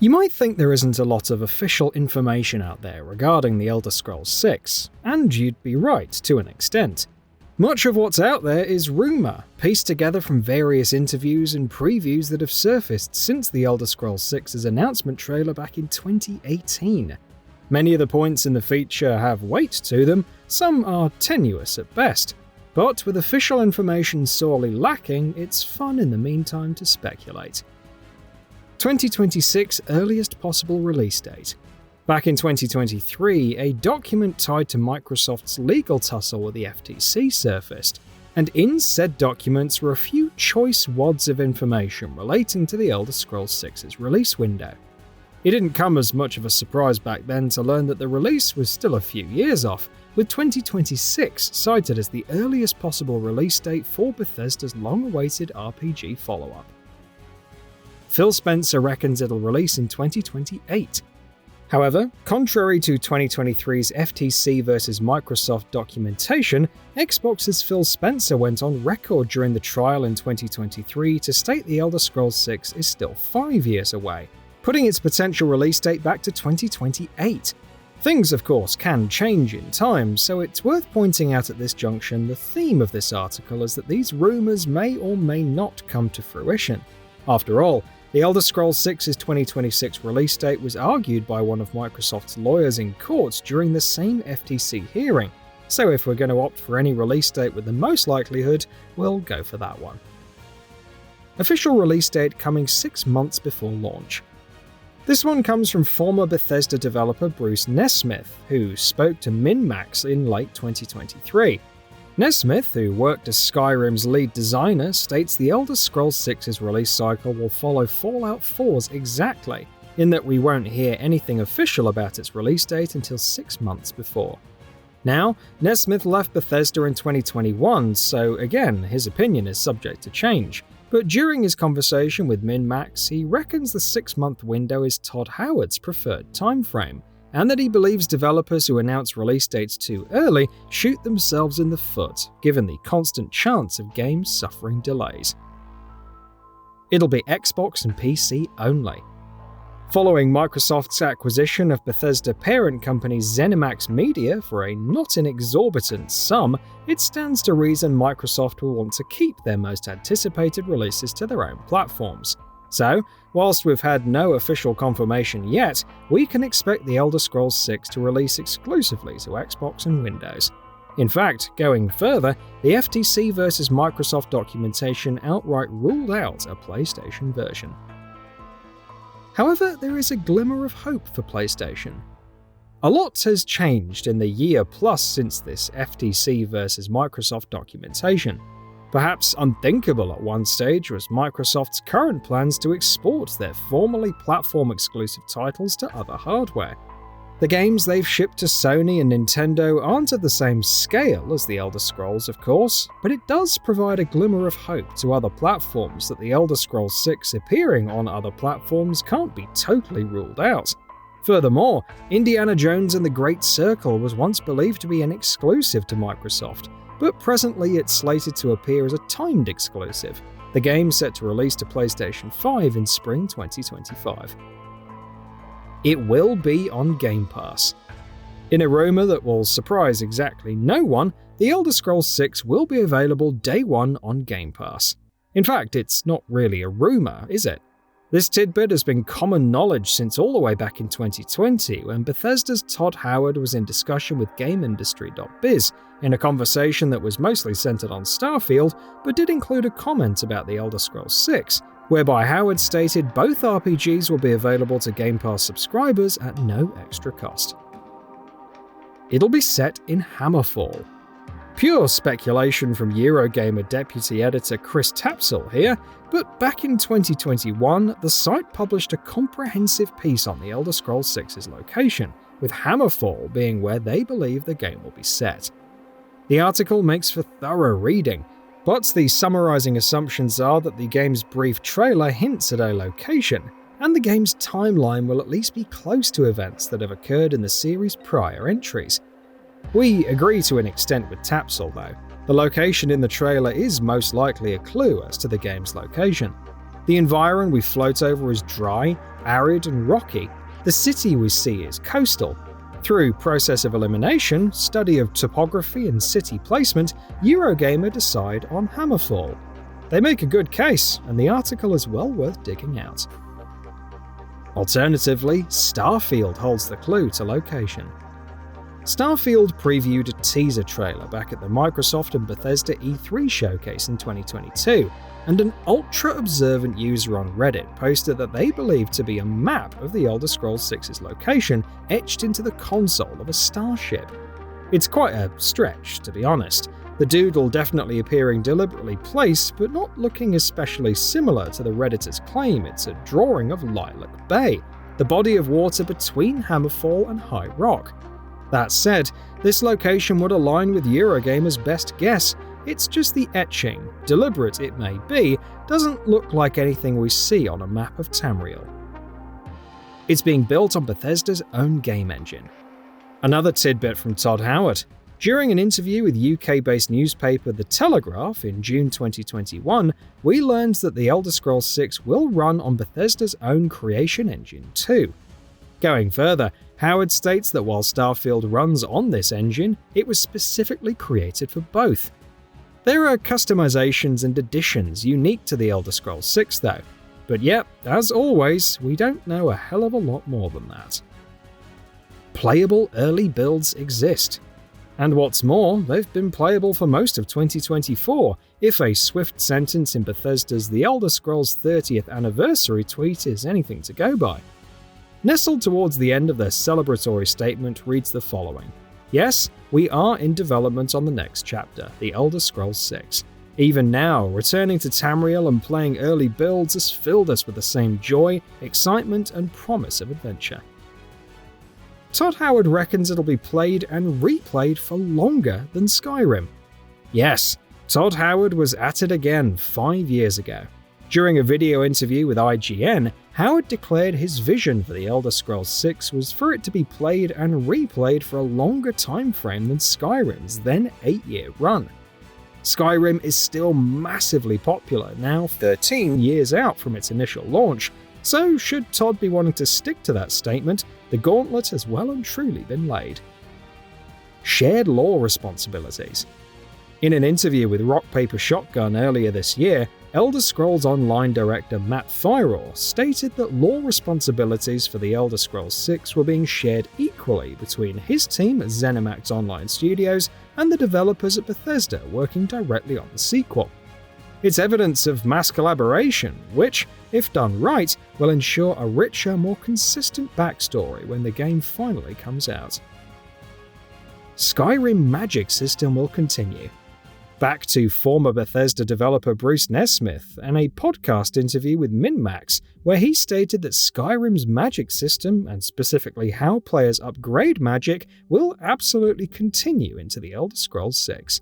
You might think there isn't a lot of official information out there regarding The Elder Scrolls VI, and you'd be right to an extent. Much of what's out there is rumour, pieced together from various interviews and previews that have surfaced since The Elder Scrolls VI's announcement trailer back in 2018. Many of the points in the feature have weight to them, some are tenuous at best, but with official information sorely lacking, it's fun in the meantime to speculate. 2026 earliest possible release date. Back in 2023, a document tied to Microsoft's legal tussle with the FTC surfaced, and in said documents were a few choice wads of information relating to The Elder Scrolls VI's release window. It didn't come as much of a surprise back then to learn that the release was still a few years off, with 2026 cited as the earliest possible release date for Bethesda's long-awaited RPG follow-up. Phil Spencer reckons it'll release in 2028. However, contrary to 2023's FTC vs Microsoft documentation, Xbox's Phil Spencer went on record during the trial in 2023 to state The Elder Scrolls VI is still 5 years away, putting its potential release date back to 2028. Things, of course, can change in time, so it's worth pointing out at this junction the theme of this article is that these rumours may or may not come to fruition. After all, The Elder Scrolls VI's 2026 release date was argued by one of Microsoft's lawyers in court during the same FTC hearing, so if we're going to opt for any release date with the most likelihood, we'll go for that one. Official release date coming 6 months before launch. This one comes from former Bethesda developer Bruce Nesmith, who spoke to MinMax in late 2023. Nesmith, who worked as Skyrim's lead designer, states The Elder Scrolls VI's release cycle will follow Fallout 4's exactly, in that we won't hear anything official about its release date until 6 months before. Now, Nesmith left Bethesda in 2021, so again, his opinion is subject to change. But during his conversation with MinMax, he reckons the 6-month window is Todd Howard's preferred timeframe, and that he believes developers who announce release dates too early shoot themselves in the foot, given the constant chance of games suffering delays. It'll be Xbox and PC only. Following Microsoft's acquisition of Bethesda parent company ZeniMax Media for a not inexorbitant sum, it stands to reason Microsoft will want to keep their most anticipated releases to their own platforms. So, whilst we've had no official confirmation yet, we can expect The Elder Scrolls VI to release exclusively to Xbox and Windows. In fact, going further, the FTC vs Microsoft documentation outright ruled out a PlayStation version. However, there is a glimmer of hope for PlayStation. A lot has changed in the year plus since this FTC vs Microsoft documentation. Perhaps unthinkable at one stage was Microsoft's current plans to export their formerly platform-exclusive titles to other hardware. The games they've shipped to Sony and Nintendo aren't at the same scale as The Elder Scrolls, of course, but it does provide a glimmer of hope to other platforms that The Elder Scrolls VI appearing on other platforms can't be totally ruled out. Furthermore, Indiana Jones and the Great Circle was once believed to be an exclusive to Microsoft, but presently it's slated to appear as a timed exclusive, the game set to release to PlayStation 5 in spring 2025. It will be on Game Pass. In a rumour that will surprise exactly no one, The Elder Scrolls VI will be available day one on Game Pass. In fact, it's not really a rumour, is it? This tidbit has been common knowledge since all the way back in 2020, when Bethesda's Todd Howard was in discussion with GameIndustry.biz in a conversation that was mostly centered on Starfield, but did include a comment about The Elder Scrolls VI, whereby Howard stated both RPGs will be available to Game Pass subscribers at no extra cost. It'll be set in Hammerfall. Pure speculation from Eurogamer deputy editor Chris Tapsell here, but back in 2021, the site published a comprehensive piece on The Elder Scrolls VI's location, with Hammerfall being where they believe the game will be set. The article makes for thorough reading, but the summarizing assumptions are that the game's brief trailer hints at a location, and the game's timeline will at least be close to events that have occurred in the series' prior entries. We agree to an extent with Tapsell though. The location in the trailer is most likely a clue as to the game's location. The environment we float over is dry, arid, and rocky. The city we see is coastal. Through process of elimination, study of topography and city placement, Eurogamer decide on Hammerfall. They make a good case, and the article is well worth digging out. Alternatively, Starfield holds the clue to location. Starfield previewed a teaser trailer back at the Microsoft and Bethesda E3 showcase in 2022, and an ultra-observant user on Reddit posted that they believed to be a map of the Elder Scrolls 6's location etched into the console of a starship. It's quite a stretch, to be honest, the doodle definitely appearing deliberately placed but not looking especially similar to the Redditor's claim it's a drawing of Lilac Bay, the body of water between Hammerfall and High Rock. That said, this location would align with Eurogamer's best guess. It's just the etching, deliberate it may be, doesn't look like anything we see on a map of Tamriel. It's being built on Bethesda's own game engine. Another tidbit from Todd Howard. During an interview with UK-based newspaper The Telegraph in June 2021, we learned that the Elder Scrolls 6 will run on Bethesda's own creation engine too. Going further, Howard states that while Starfield runs on this engine, it was specifically created for both. There are customizations and additions unique to the Elder Scrolls 6 though, but yep, as always, we don't know a hell of a lot more than that. Playable early builds exist. And what's more, they've been playable for most of 2024, if a swift sentence in Bethesda's The Elder Scrolls 30th anniversary tweet is anything to go by. Nestled towards the end of their celebratory statement reads the following: "Yes, we are in development on the next chapter, The Elder Scrolls 6. Even now, returning to Tamriel and playing early builds has filled us with the same joy, excitement, and promise of adventure." Todd Howard reckons it'll be played and replayed for longer than Skyrim. Yes, Todd Howard was at it again 5 years ago. During a video interview with IGN, Howard declared his vision for The Elder Scrolls 6 was for it to be played and replayed for a longer time frame than Skyrim's then 8-year run. Skyrim is still massively popular, now 13 years out from its initial launch, so should Todd be wanting to stick to that statement, the gauntlet has well and truly been laid. Shared lore responsibilities. In an interview with Rock Paper Shotgun earlier this year, Elder Scrolls Online director Matt Firor stated that lore responsibilities for the Elder Scrolls 6 were being shared equally between his team at ZeniMax Online Studios and the developers at Bethesda working directly on the sequel. It's evidence of mass collaboration, which, if done right, will ensure a richer, more consistent backstory when the game finally comes out. Skyrim magic system will continue. Back to former Bethesda developer Bruce Nesmith and a podcast interview with MinMax, where he stated that Skyrim's magic system, and specifically how players upgrade magic, will absolutely continue into the Elder Scrolls 6.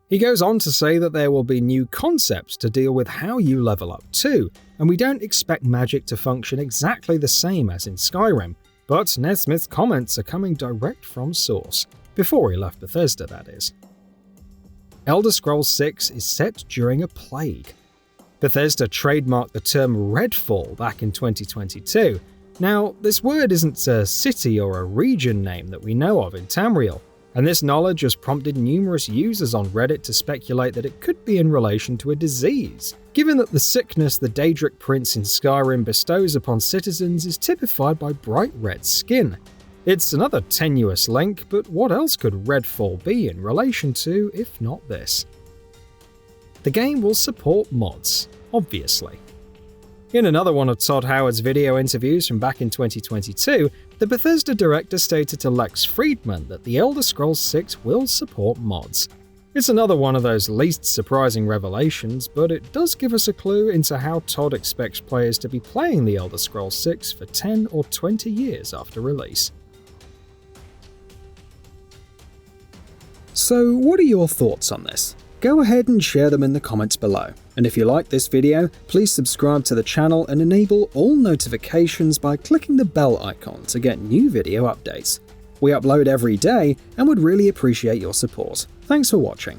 He goes on to say that there will be new concepts to deal with how you level up too, and we don't expect magic to function exactly the same as in Skyrim, but Nesmith's comments are coming direct from source, before he left Bethesda that is. Elder Scrolls 6 is set during a plague. Bethesda trademarked the term Redfall back in 2022. Now, this word isn't a city or a region name that we know of in Tamriel, and this knowledge has prompted numerous users on Reddit to speculate that it could be in relation to a disease, given that the sickness the Daedric Prince in Skyrim bestows upon citizens is typified by bright red skin. It's another tenuous link, but what else could Redfall be in relation to, if not this? The game will support mods, obviously. In another one of Todd Howard's video interviews from back in 2022, the Bethesda director stated to Lex Friedman that the Elder Scrolls 6 will support mods. It's another one of those least surprising revelations, but it does give us a clue into how Todd expects players to be playing the Elder Scrolls 6 for 10 or 20 years after release. So what are your thoughts on this? Go ahead and share them in the comments below. And if you like this video, please subscribe to the channel and enable all notifications by clicking the bell icon to get new video updates. We upload every day and would really appreciate your support. Thanks for watching.